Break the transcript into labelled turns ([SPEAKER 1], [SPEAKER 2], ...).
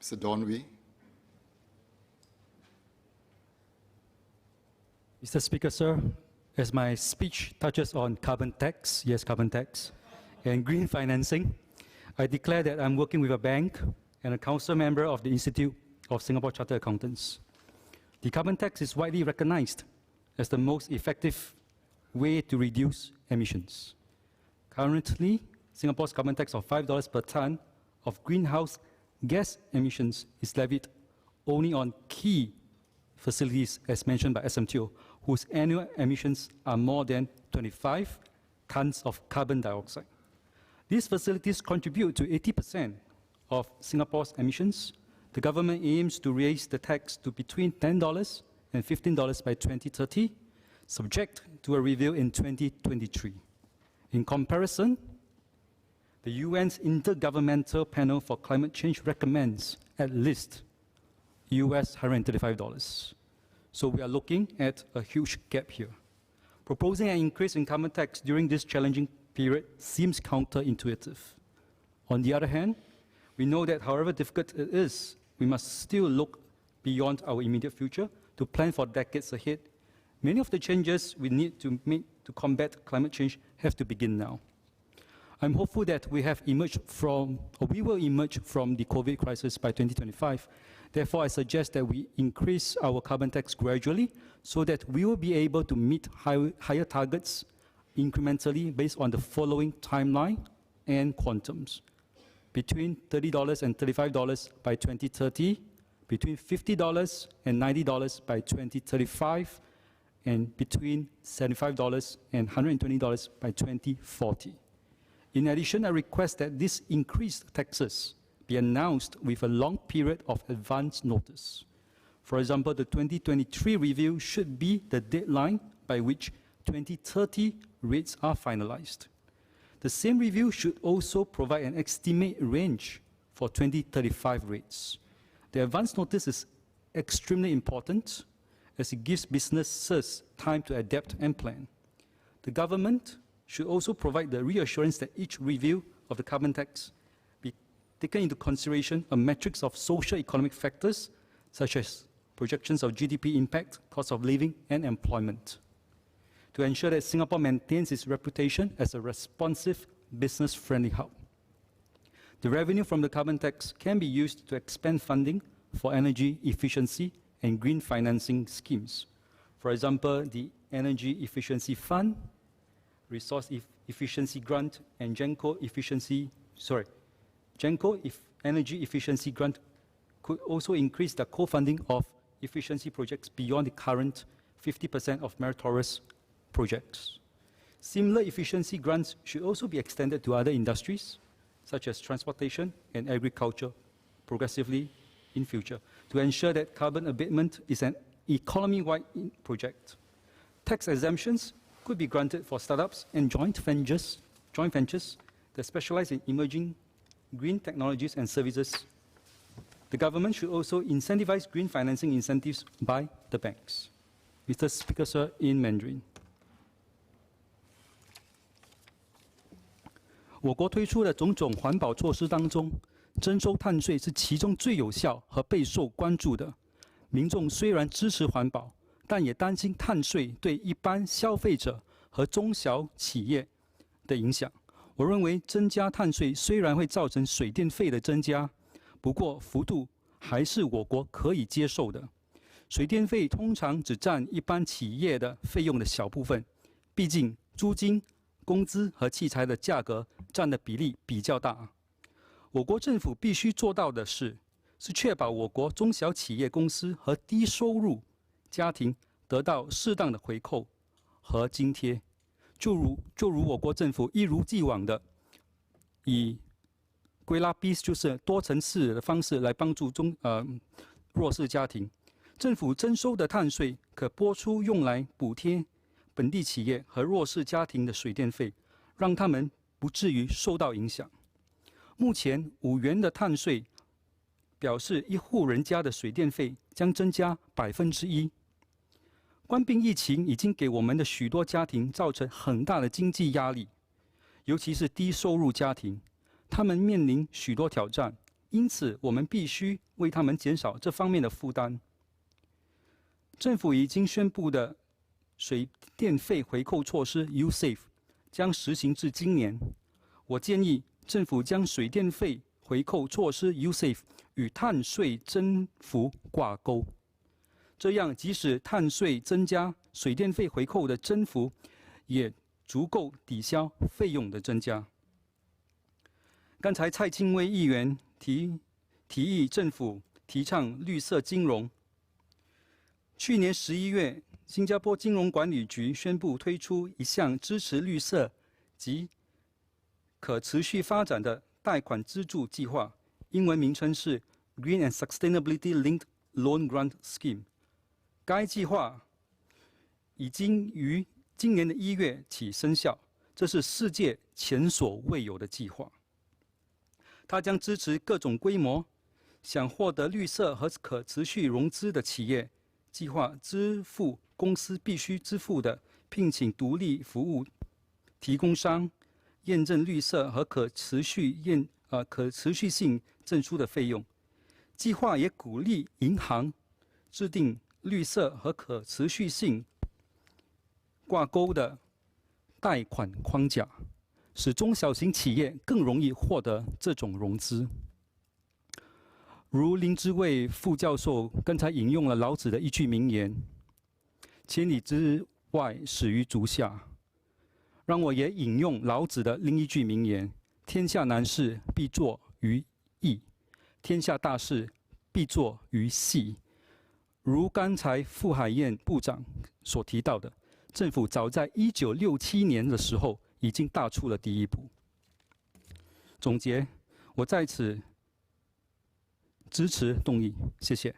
[SPEAKER 1] Mr. Don Wee.
[SPEAKER 2] Mr. Speaker, sir, as my speech touches on carbon tax, yes, carbon tax, and green financing, I declare that I'm working with a bank and a council member of the Institute of Singapore Chartered Accountants. The carbon tax is widely recognized as the most effective way to reduce emissions. Currently, Singapore's carbon tax of $5 per tonne of greenhouse gas emissions is levied only on key facilities, as mentioned by SMTO, whose annual emissions are more than 25 tons of carbon dioxide. These facilities contribute to 80% of Singapore's emissions. The government aims to raise the tax to between $10 and $15 by 2030, subject to a review in 2023. In comparison, the UN's Intergovernmental Panel for Climate Change recommends at least US $135. So we are looking at a huge gap here. Proposing an increase in carbon tax during this challenging period seems counterintuitive. On the other hand, we know that however difficult it is, we must still look beyond our immediate future to plan for decades ahead. Many of the changes we need to make to combat climate change have to begin now. I'm hopeful that we will emerge from the COVID crisis by 2025. Therefore, I suggest that we increase our carbon tax gradually so that we will be able to meet higher targets incrementally based on the following timeline and quantums. Between $30 and $35 by 2030, between $50 and $90 by 2035, and between $75 and $120 by 2040. In addition, I request that these increased taxes be announced with a long period of advance notice. For example, the 2023 review should be the deadline by which 2030 rates are finalized. The same review should also provide an estimate range for 2035 rates. The advance notice is extremely important as it gives businesses time to adapt and plan. The government should also provide the reassurance that each review of the carbon tax be taken into consideration a matrix of socio-economic factors such as projections of GDP impact, cost of living, and employment, to ensure that Singapore maintains its reputation as a responsive, business-friendly hub. The revenue from the carbon tax can be used to expand funding for energy efficiency and green financing schemes. For example, the Energy Efficiency Fund, Resource Efficiency Grant, and Energy Efficiency Grant could also increase the co-funding of efficiency projects beyond the current 50% of meritorious projects. Similar efficiency grants should also be extended to other industries, such as transportation and agriculture, progressively in future, to ensure that carbon abatement is an economy-wide project. Tax exemptions could be granted for startups and joint ventures that specialize in emerging green technologies and services. The government should also incentivize green financing incentives by the banks. Mr. Speaker, sir, in Mandarin. 我国推出的种种环保措施当中，征收碳税是其中最有效和备受关注的。民众虽然支持环保，但也担心碳税对一般消费者和中小企业的影响。我认为增加碳税虽然会造成水电费的增加，不过幅度还是我国可以接受的。水电费通常只占一般企业的费用的小部分，毕竟租金、工资和器材的价格占的比例比较大。我国政府必须做到的是确保我国中小企业公司和低收入家庭得到适当的回扣和津贴，就如我国政府一如既往的以归拉比就是多层次的方式来帮助弱势家庭。政府征收的碳税可拨出用来补贴本地企业和弱势家庭的水电费，让他们不至于受到影响。目前5元的碳税表示一户人家的水电费将增加1%。冠病疫情已经给我们的许多家庭造成很大的经济压力，尤其是低收入家庭，他们面临许多挑战，因此我们必须为他们减少这方面的负担。政府已经宣布的水电费回扣措施 USAVE 将实行至今年。我建议政府将水电费回扣措施 USAVE 与碳税增幅挂钩，这样即使碳税增加，水电费回扣的增幅也足够抵消费用的增加。刚才蔡清威议员提议政府提倡绿色金融。去年11月，新加坡金融管理局宣布推出一项支持绿色及可持续发展的贷款资助计划，英文名称是 Green and Sustainability Linked Loan Grant Scheme。该计划已经于今年的1月起生效，这是世界前所未有的计划。它将支持各种规模想获得绿色和可持续融资的企业，计划支付公司必须支付的聘请独立服务提供商、验证绿色和可持续性证书的费用。计划也鼓励银行制定绿色和可持续性挂钩的贷款框架，使中小型企业更容易获得这种融资。如林之卫副教授刚才引用了老子的一句名言：“千里之外，始于足下。”让我也引用老子的另一句名言：“天下难事，必作于易；天下大事，必作于细。”如刚才傅海燕部长所提到的，政府早在1967年的时候已经踏出了第一步。总结，我在此支持动议，谢谢。